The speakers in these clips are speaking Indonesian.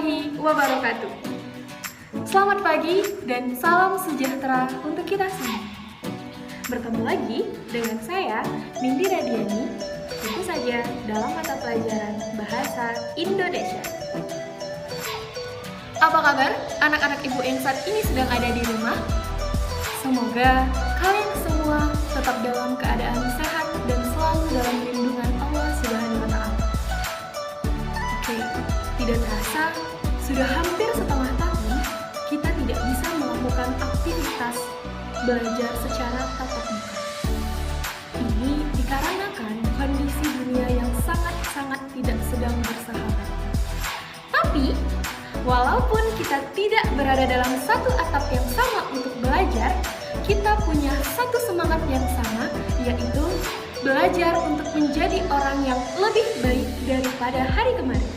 warahmatullahi wabarakatuh. Selamat pagi dan salam sejahtera untuk kita semua. Bertemu lagi dengan saya, Nindi Radiani, tentu saja dalam mata pelajaran Bahasa Indonesia. Apa kabar anak-anak ibu yang saat ini sedang ada di rumah? Semoga kalian semua tetap dalam keadaan sehat dan selalu dalam lindungan Allah Subhanahu wa Ta'ala. Oke, tidak terasa sudah hampir setengah tahun kita tidak bisa melakukan aktivitas belajar secara tatap muka. Ini dikarenakan kondisi dunia yang sangat-sangat tidak sedang bersahabat. Tapi, walaupun kita tidak berada dalam satu atap yang sama untuk belajar, kita punya satu semangat yang sama, yaitu belajar untuk menjadi orang yang lebih baik daripada hari kemarin.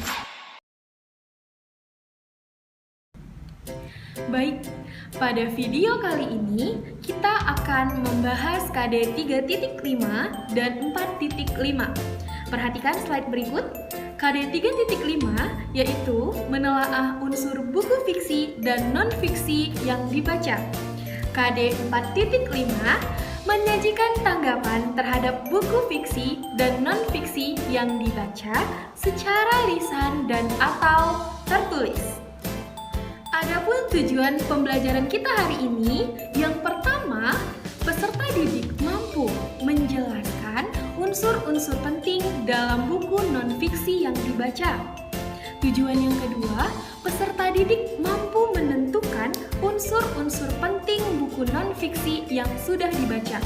Baik, pada video kali ini kita akan membahas KD 3.5 dan 4.5. Perhatikan slide berikut. KD 3.5 yaitu menelaah unsur buku fiksi dan non-fiksi yang dibaca. KD 4.5 menyajikan tanggapan terhadap buku fiksi dan non-fiksi yang dibaca secara lisan dan atau tertulis. Adapun tujuan pembelajaran kita hari ini, yang pertama, peserta didik mampu menjelaskan unsur-unsur penting dalam buku non-fiksi yang dibaca. Tujuan yang kedua, peserta didik mampu menentukan unsur-unsur penting buku non-fiksi yang sudah dibaca.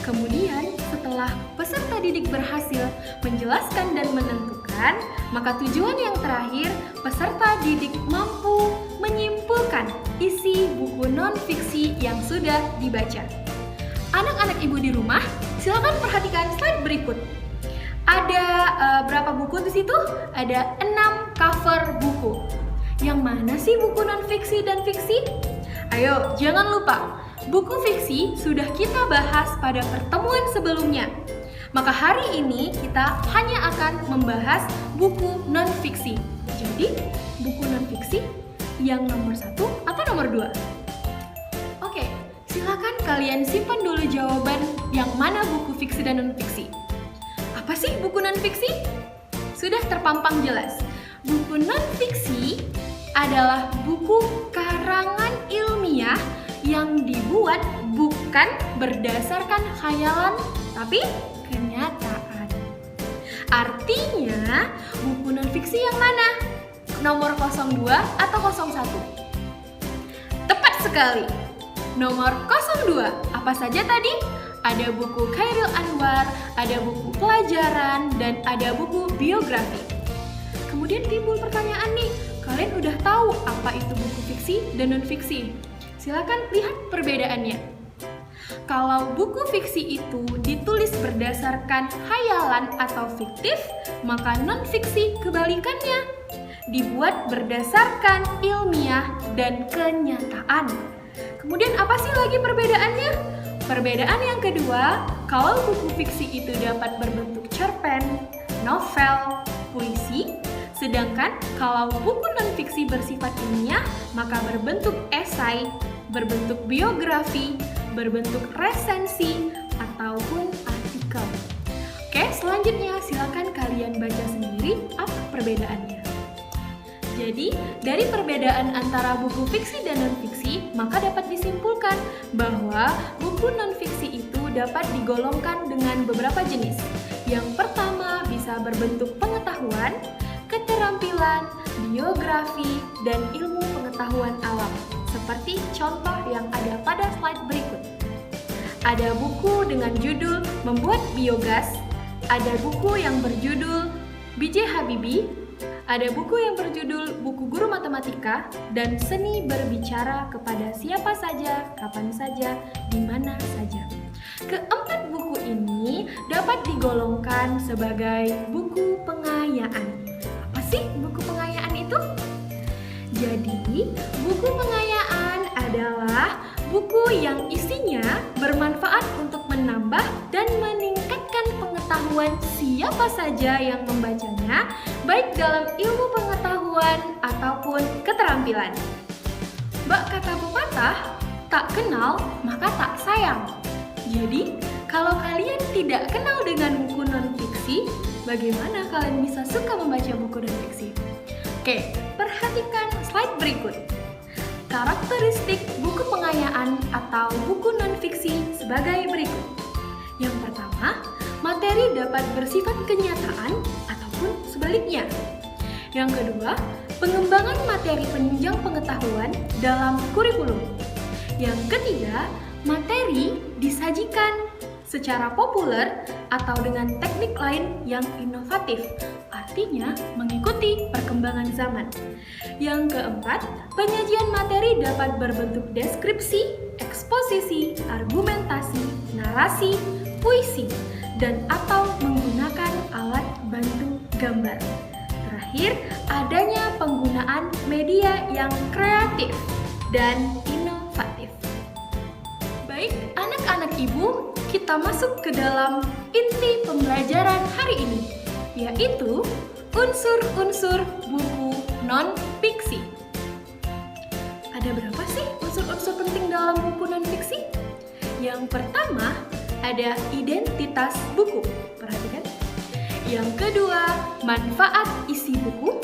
Kemudian, setelah peserta didik berhasil menjelaskan dan menentukan, maka tujuan yang terakhir, peserta didik mampu menyimpulkan isi buku non-fiksi yang sudah dibaca. Anak-anak ibu di rumah, silakan perhatikan slide berikut. Ada berapa buku di situ? Ada 6 cover buku. Yang mana sih buku non-fiksi dan fiksi? Ayo, jangan lupa, buku fiksi sudah kita bahas pada pertemuan sebelumnya. Maka hari ini kita hanya akan membahas buku non-fiksi. Jadi, buku non-fiksi yang nomor 1 atau nomor 2? Oke, silakan kalian simpan dulu jawaban yang mana buku fiksi dan non-fiksi. Apa sih buku non-fiksi? Sudah terpampang jelas. Buku non-fiksi adalah buku karangan ilmiah yang dibuat bukan berdasarkan khayalan, tapi kenyataan. Artinya, buku non-fiksi yang mana? Nomor 02 atau 01? Tepat sekali. Nomor 02. Apa saja tadi? Ada buku Khairil Anwar, ada buku pelajaran, dan ada buku biografi. Kemudian timbul pertanyaan nih, kalian udah tahu apa itu buku fiksi dan non-fiksi? Silakan lihat perbedaannya. Kalau buku fiksi itu ditulis berdasarkan khayalan atau fiktif, maka non-fiksi kebalikannya, dibuat berdasarkan ilmiah dan kenyataan. Kemudian apa sih lagi perbedaannya? Perbedaan yang kedua, kalau buku fiksi itu dapat berbentuk cerpen, novel, puisi, sedangkan kalau buku non-fiksi bersifat ilmiah, maka berbentuk esai, berbentuk biografi, berbentuk resensi, ataupun artikel. Oke, selanjutnya silakan kalian baca sendiri apa perbedaannya. Jadi, dari perbedaan antara buku fiksi dan non-fiksi, maka dapat disimpulkan bahwa buku non-fiksi itu dapat digolongkan dengan beberapa jenis. Yang pertama bisa berbentuk pengetahuan, keterampilan, biografi, dan ilmu pengetahuan alam. Seperti contoh yang ada pada slide berikut. Ada buku dengan judul Membuat Biogas, ada buku yang berjudul B.J. Habibie, ada buku yang berjudul Buku Guru Matematika, dan Seni Berbicara Kepada Siapa Saja, Kapan Saja, di Mana Saja. Keempat buku ini dapat digolongkan sebagai buku pengayaan. Apa sih buku pengayaan itu? Jadi, buku pengayaan adalah buku yang isinya bermanfaat untuk menambah dan meningkatkan pengetahuan siapa saja yang membacanya, baik dalam ilmu pengetahuan ataupun keterampilan. Bak kata pepatah, tak kenal maka tak sayang. Jadi, kalau kalian tidak kenal dengan buku non-fiksi, bagaimana kalian bisa suka membaca buku non-fiksi? Oke, perhatikan slide berikut. Karakteristik buku pengayaan atau buku non-fiksi sebagai berikut. Yang pertama, materi dapat bersifat kenyataan ataupun sebaliknya. Yang kedua, pengembangan materi penunjang pengetahuan dalam kurikulum. Yang ketiga, materi disajikan secara populer atau dengan teknik lain yang inovatif, artinya mengikuti perkembangan zaman. Yang keempat, penyajian materi dapat berbentuk deskripsi, eksposisi, argumentasi, narasi, puisi, dan atau menggunakan alat bantu gambar. Terakhir, adanya penggunaan media yang kreatif dan inovatif. Baik, anak-anak ibu, kita masuk ke dalam inti pembelajaran hari ini, yaitu unsur-unsur buku non-fiksi. Ada berapa sih unsur-unsur penting dalam buku non-fiksi? Yang pertama, ada identitas buku. Perhatikan. Yang kedua, manfaat isi buku.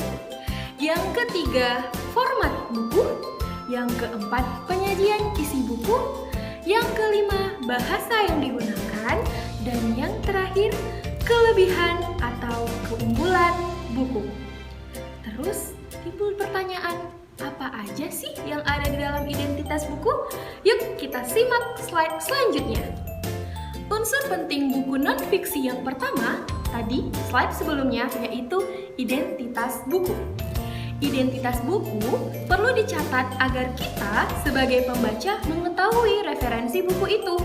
Yang ketiga, format buku. Yang keempat, penyajian isi buku. Yang kelima, bahasa yang digunakan. Dan yang terakhir, kelebihan atau keunggulan buku. Terus timbul pertanyaan, apa aja sih yang ada di dalam identitas buku? Yuk kita simak slide selanjutnya. Unsur penting buku non-fiksi yang pertama, tadi slide sebelumnya, yaitu identitas buku. Identitas buku perlu dicatat agar kita sebagai pembaca mengetahui referensi buku itu.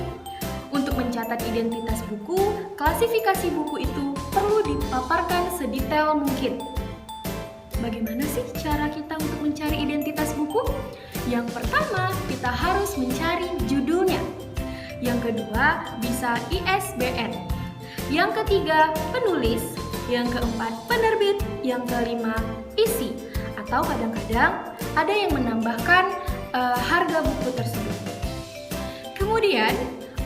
Untuk mencatat identitas buku, klasifikasi buku itu perlu dipaparkan sedetail mungkin. Bagaimana sih cara kita untuk mencari identitas buku? Yang pertama, kita harus mencari judulnya. Yang kedua, bisa ISBN. Yang ketiga, penulis. Yang keempat, penerbit. Yang kelima, isi. Atau kadang-kadang ada yang menambahkan harga buku tersebut. Kemudian,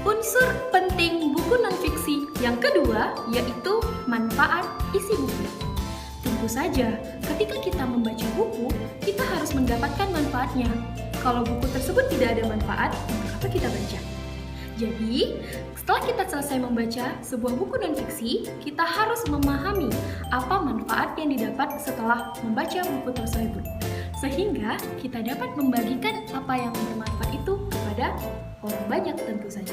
unsur penting buku non-fiksi yang kedua yaitu manfaat isi buku. Tentu saja, ketika kita membaca buku, kita harus mendapatkan manfaatnya. Kalau buku tersebut tidak ada manfaat, maka kita baca. Jadi, setelah kita selesai membaca sebuah buku non-fiksi, kita harus memahami apa manfaat yang didapat setelah membaca buku tersebut. Sehingga kita dapat membagikan apa yang bermanfaat itu kepada orang banyak tentu saja.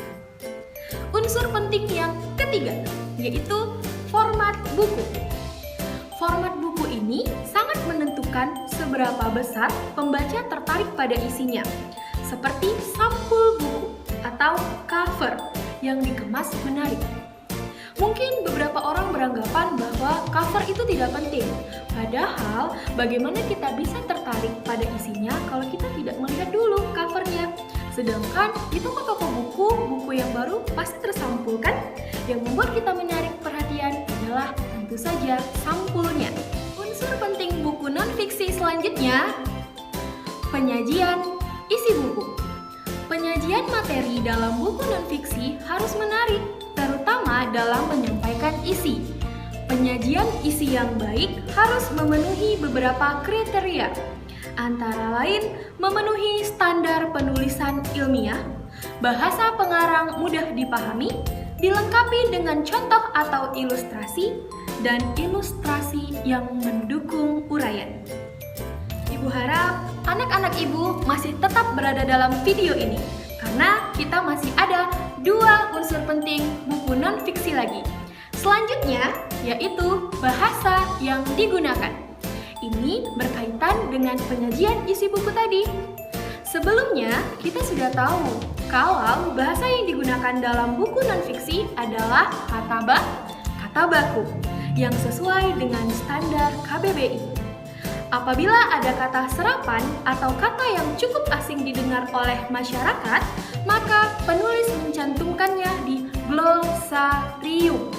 Unsur penting yang ketiga, yaitu format buku. Format buku ini sangat menentukan seberapa besar pembaca tertarik pada isinya, seperti sampul buku atau cover yang dikemas menarik. Mungkin beberapa orang beranggapan bahwa cover itu tidak penting, padahal bagaimana kita bisa tertarik pada isinya kalau kita tidak melihat dulu covernya. Sedangkan di toko-toko buku, buku yang baru pasti tersampul kan? Yang membuat kita menarik perhatian adalah tentu saja sampulnya. Unsur penting buku non-fiksi selanjutnya, penyajian isi buku. Penyajian materi dalam buku non-fiksi harus menarik, terutama dalam menyampaikan isi. Penyajian isi yang baik harus memenuhi beberapa kriteria, antara lain memenuhi standar penulisan ilmiah, bahasa pengarang mudah dipahami, dilengkapi dengan contoh atau ilustrasi, dan ilustrasi yang mendukung uraian. Ibu harap anak-anak ibu masih tetap berada dalam video ini, karena kita masih ada 2 unsur penting buku non-fiksi lagi. Selanjutnya, yaitu bahasa yang digunakan. Ini berkaitan dengan penyajian isi buku tadi. Sebelumnya, kita sudah tahu kalau bahasa yang digunakan dalam buku non-fiksi adalah kata baku, yang sesuai dengan standar KBBI. Apabila ada kata serapan atau kata yang cukup asing didengar oleh masyarakat, maka penulis mencantumkannya di glosarium.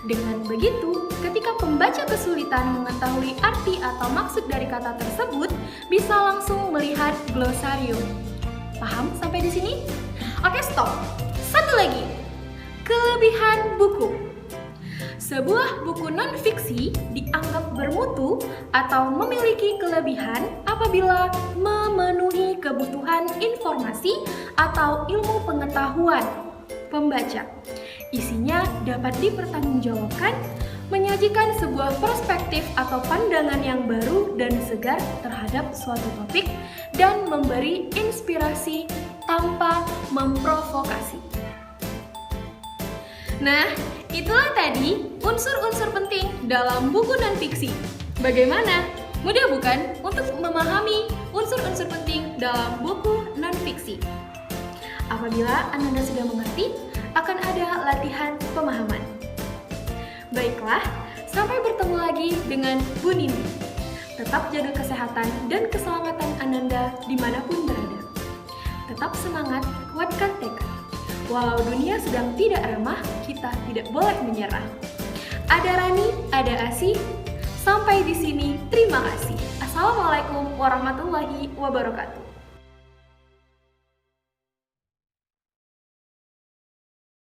Dengan begitu, ketika pembaca kesulitan mengetahui arti atau maksud dari kata tersebut, bisa langsung melihat glosarium. Paham sampai di sini? Oke, stop. Satu lagi. Kelebihan buku. Sebuah buku non-fiksi dianggap bermutu atau memiliki kelebihan apabila memenuhi kebutuhan informasi atau ilmu pengetahuan pembaca. Isinya dapat dipertanggungjawabkan, menyajikan sebuah perspektif atau pandangan yang baru dan segar terhadap suatu topik, dan memberi inspirasi tanpa memprovokasi. Nah, itulah tadi unsur-unsur penting dalam buku non-fiksi. Bagaimana? Mudah bukan untuk memahami unsur-unsur penting dalam buku non-fiksi? Apabila Anda sudah mengerti, akan ada latihan pemahaman. Baiklah, sampai bertemu lagi dengan Bu Nini. Tetap jaga kesehatan dan keselamatan Ananda dimanapun berada. Tetap semangat, kuatkan tekad. Walau dunia sedang tidak ramah, kita tidak boleh menyerah. Ada Rani, ada Asi. Sampai di sini, terima kasih. Assalamualaikum warahmatullahi wabarakatuh.